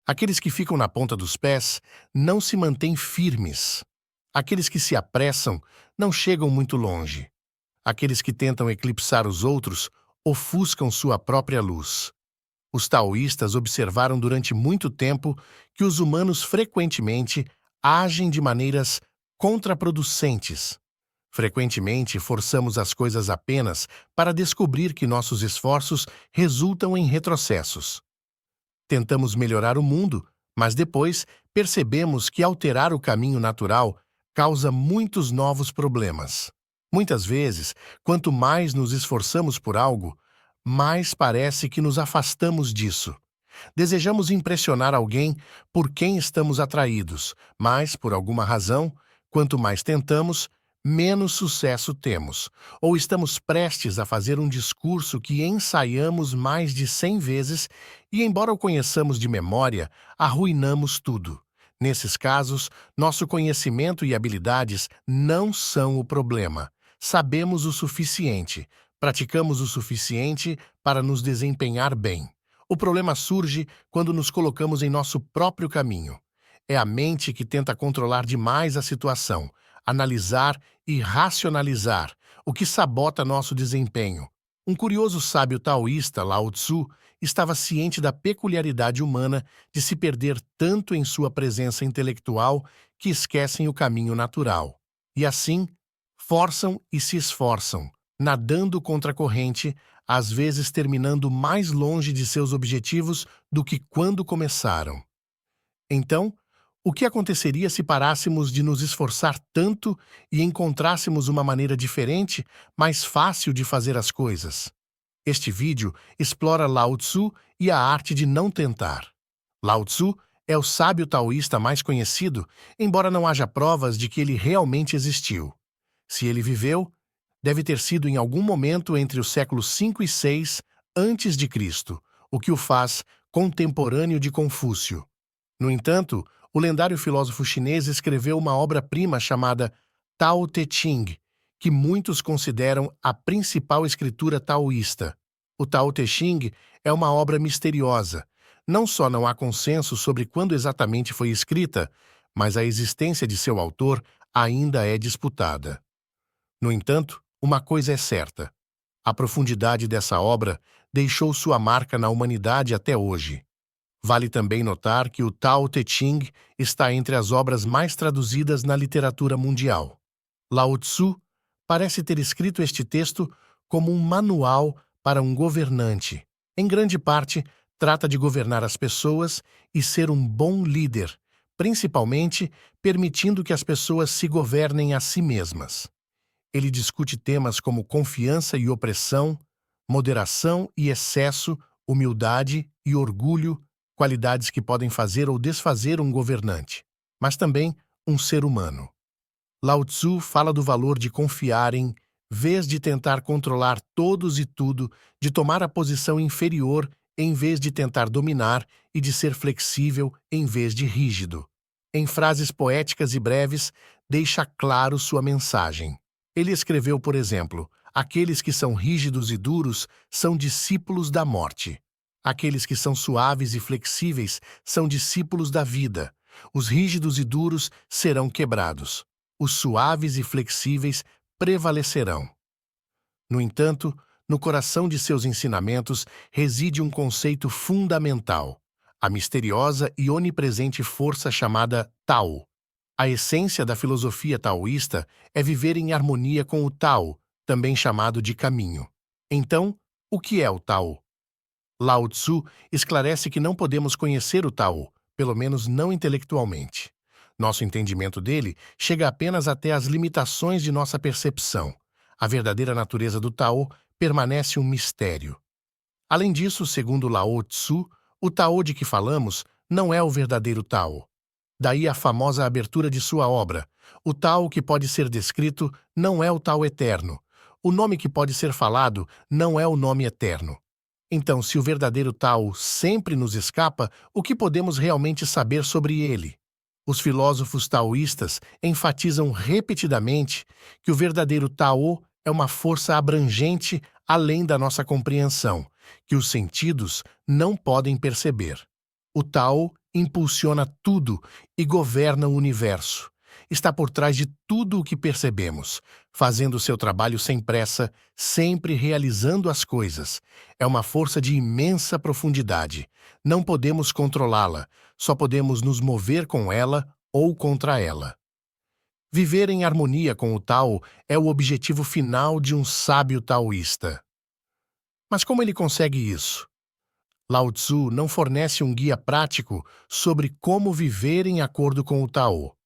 Aqueles que ficam na ponta dos pés não se mantêm firmes. Aqueles que se apressam não chegam muito longe. Aqueles que tentam eclipsar os outros ofuscam sua própria luz. Os taoístas observaram durante muito tempo que os humanos frequentemente agem de maneiras contraproducentes. Frequentemente forçamos as coisas apenas para descobrir que nossos esforços resultam em retrocessos. Tentamos melhorar o mundo, mas depois percebemos que alterar o caminho natural causa muitos novos problemas. Muitas vezes, quanto mais nos esforçamos por algo, mais parece que nos afastamos disso. Desejamos impressionar alguém por quem estamos atraídos, mas, por alguma razão, quanto mais tentamos, menos sucesso temos. Ou estamos prestes a fazer um discurso que ensaiamos mais de 100 vezes e, embora o conheçamos de memória, arruinamos tudo. Nesses casos, nosso conhecimento e habilidades não são o problema. Sabemos o suficiente, praticamos o suficiente para nos desempenhar bem. O problema surge quando nos colocamos em nosso próprio caminho. É a mente que tenta controlar demais a situação, analisar e racionalizar, o que sabota nosso desempenho. Um curioso sábio taoísta, Lao Tzu, estava ciente da peculiaridade humana de se perder tanto em sua presença intelectual que esquecem o caminho natural. E assim, forçam e se esforçam, nadando contra a corrente, às vezes terminando mais longe de seus objetivos do que quando começaram. Então, o que aconteceria se parássemos de nos esforçar tanto e encontrássemos uma maneira diferente, mais fácil de fazer as coisas? Este vídeo explora Lao Tzu e a arte de não tentar. Lao Tzu é o sábio taoísta mais conhecido, embora não haja provas de que ele realmente existiu. Se ele viveu, deve ter sido em algum momento entre os séculos 5 e 6 antes de Cristo, o que o faz contemporâneo de Confúcio. No entanto, o lendário filósofo chinês escreveu uma obra-prima chamada Tao Te Ching, que muitos consideram a principal escritura taoísta. O Tao Te Ching é uma obra misteriosa. Não só não há consenso sobre quando exatamente foi escrita, mas a existência de seu autor ainda é disputada. No entanto, uma coisa é certa: a profundidade dessa obra deixou sua marca na humanidade até hoje. Vale também notar que o Tao Te Ching está entre as obras mais traduzidas na literatura mundial. Lao Tzu parece ter escrito este texto como um manual para um governante. Em grande parte, trata de governar as pessoas e ser um bom líder, principalmente permitindo que as pessoas se governem a si mesmas. Ele discute temas como confiança e opressão, moderação e excesso, humildade e orgulho, qualidades que podem fazer ou desfazer um governante, mas também um ser humano. Lao Tzu fala do valor de confiar em vez de tentar controlar todos e tudo, de tomar a posição inferior em vez de tentar dominar e de ser flexível em vez de rígido. Em frases poéticas e breves, deixa claro sua mensagem. Ele escreveu, por exemplo, aqueles que são rígidos e duros são discípulos da morte. Aqueles que são suaves e flexíveis são discípulos da vida. Os rígidos e duros serão quebrados. Os suaves e flexíveis prevalecerão. No entanto, no coração de seus ensinamentos reside um conceito fundamental: a misteriosa e onipresente força chamada Tao. A essência da filosofia taoísta é viver em harmonia com o Tao, também chamado de caminho. Então, o que é o Tao? Lao Tzu esclarece que não podemos conhecer o Tao, pelo menos não intelectualmente. Nosso entendimento dele chega apenas até as limitações de nossa percepção. A verdadeira natureza do Tao permanece um mistério. Além disso, segundo Lao Tzu, o Tao de que falamos não é o verdadeiro Tao. Daí a famosa abertura de sua obra: o Tao que pode ser descrito não é o Tao eterno. O nome que pode ser falado não é o nome eterno. Então, se o verdadeiro Tao sempre nos escapa, o que podemos realmente saber sobre ele? Os filósofos taoístas enfatizam repetidamente que o verdadeiro Tao é uma força abrangente além da nossa compreensão, que os sentidos não podem perceber. O Tao impulsiona tudo e governa o universo. Está por trás de tudo o que percebemos, fazendo seu trabalho sem pressa, sempre realizando as coisas. É uma força de imensa profundidade. Não podemos controlá-la, só podemos nos mover com ela ou contra ela. Viver em harmonia com o Tao é o objetivo final de um sábio taoísta. Mas como ele consegue isso? Lao Tzu não fornece um guia prático sobre como viver em acordo com o Tao.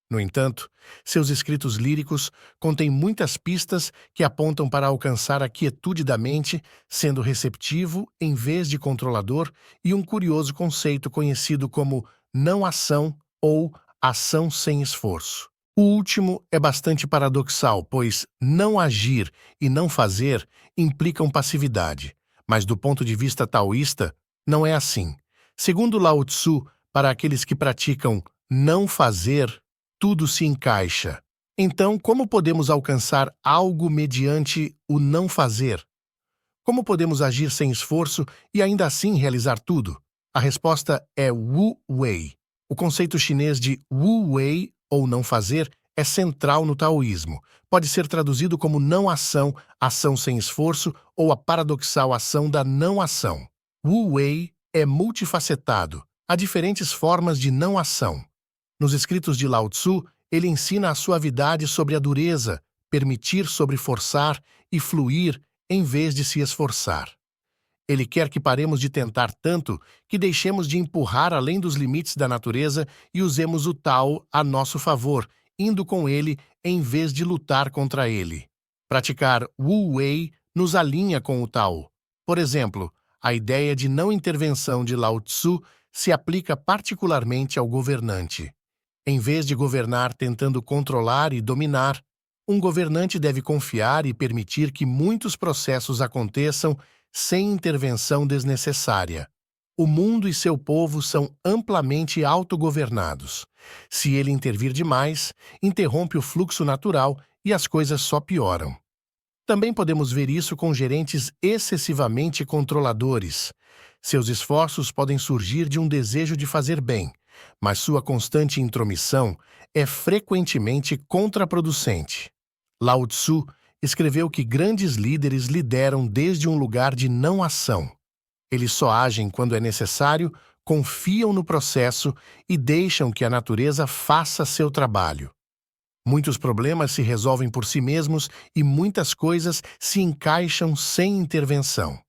No entanto, seus escritos líricos contêm muitas pistas que apontam para alcançar a quietude da mente, sendo receptivo em vez de controlador, e um curioso conceito conhecido como não-ação ou ação sem esforço. O último é bastante paradoxal, pois não agir e não fazer implicam passividade. Mas do ponto de vista taoísta, não é assim. Segundo Lao Tzu, para aqueles que praticam não fazer, tudo se encaixa. Então, como podemos alcançar algo mediante o não fazer? Como podemos agir sem esforço e ainda assim realizar tudo? A resposta é Wu Wei. O conceito chinês de Wu Wei, ou não fazer, é central no taoísmo. Pode ser traduzido como não ação, ação sem esforço ou a paradoxal ação da não ação. Wu Wei é multifacetado. Há diferentes formas de não ação. Nos escritos de Lao Tzu, ele ensina a suavidade sobre a dureza, permitir sobre forçar e fluir em vez de se esforçar. Ele quer que paremos de tentar tanto que deixemos de empurrar além dos limites da natureza e usemos o Tao a nosso favor, indo com ele em vez de lutar contra ele. Praticar Wu Wei nos alinha com o Tao. Por exemplo, a ideia de não intervenção de Lao Tzu se aplica particularmente ao governante. Em vez de governar tentando controlar e dominar, um governante deve confiar e permitir que muitos processos aconteçam sem intervenção desnecessária. O mundo e seu povo são amplamente autogovernados. Se ele intervir demais, interrompe o fluxo natural e as coisas só pioram. Também podemos ver isso com gerentes excessivamente controladores. Seus esforços podem surgir de um desejo de fazer bem, mas sua constante intromissão é frequentemente contraproducente. Lao Tzu escreveu que grandes líderes lideram desde um lugar de não ação. Eles só agem quando é necessário, confiam no processo e deixam que a natureza faça seu trabalho. Muitos problemas se resolvem por si mesmos e muitas coisas se encaixam sem intervenção.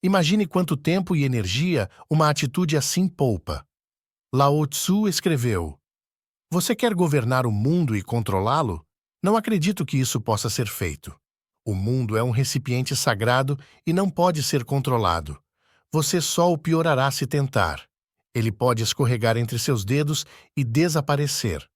Imagine quanto tempo e energia uma atitude assim poupa. Lao Tzu escreveu: "Você quer governar o mundo e controlá-lo? Não acredito que isso possa ser feito. O mundo é um recipiente sagrado e não pode ser controlado. Você só o piorará se tentar. Ele pode escorregar entre seus dedos e desaparecer."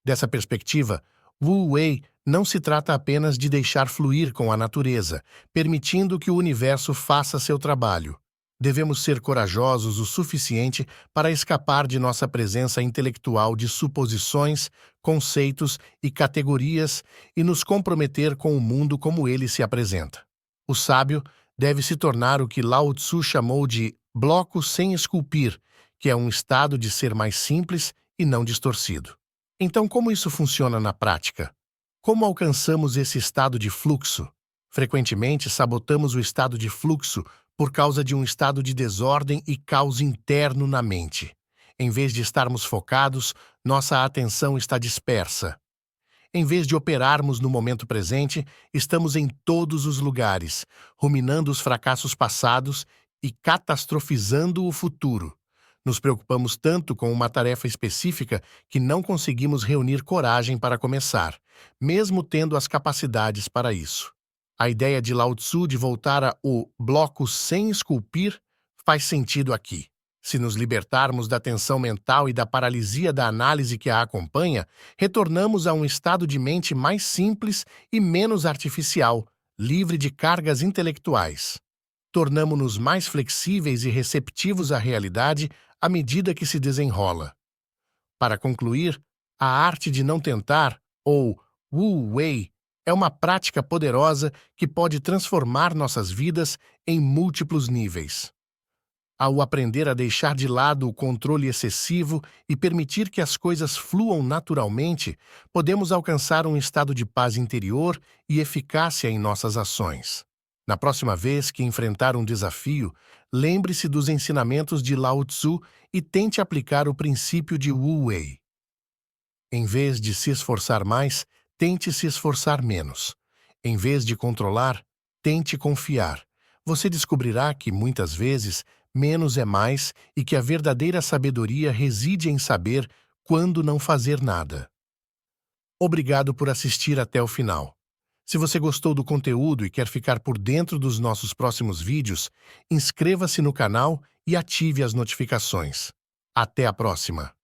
Dessa perspectiva, Wu Wei não se trata apenas de deixar fluir com a natureza, permitindo que o universo faça seu trabalho. Devemos ser corajosos o suficiente para escapar de nossa presença intelectual de suposições, conceitos e categorias e nos comprometer com o mundo como ele se apresenta. O sábio deve se tornar o que Lao Tzu chamou de bloco sem esculpir, que é um estado de ser mais simples e não distorcido. Então, como isso funciona na prática? Como alcançamos esse estado de fluxo? Frequentemente, sabotamos o estado de fluxo por causa de um estado de desordem e caos interno na mente. Em vez de estarmos focados, nossa atenção está dispersa. Em vez de operarmos no momento presente, estamos em todos os lugares, ruminando os fracassos passados e catastrofizando o futuro. Nos preocupamos tanto com uma tarefa específica que não conseguimos reunir coragem para começar, mesmo tendo as capacidades para isso. A ideia de Lao Tzu de voltar a o bloco sem esculpir faz sentido aqui. Se nos libertarmos da tensão mental e da paralisia da análise que a acompanha, retornamos a um estado de mente mais simples e menos artificial, livre de cargas intelectuais. Tornamo-nos mais flexíveis e receptivos à realidade à medida que se desenrola. Para concluir, a arte de não tentar, ou Wu Wei, é uma prática poderosa que pode transformar nossas vidas em múltiplos níveis. Ao aprender a deixar de lado o controle excessivo e permitir que as coisas fluam naturalmente, podemos alcançar um estado de paz interior e eficácia em nossas ações. Na próxima vez que enfrentar um desafio, lembre-se dos ensinamentos de Lao Tzu e tente aplicar o princípio de Wu Wei. Em vez de se esforçar mais, tente se esforçar menos. Em vez de controlar, tente confiar. Você descobrirá que, muitas vezes, menos é mais e que a verdadeira sabedoria reside em saber quando não fazer nada. Obrigado por assistir até o final. Se você gostou do conteúdo e quer ficar por dentro dos nossos próximos vídeos, inscreva-se no canal e ative as notificações. Até a próxima!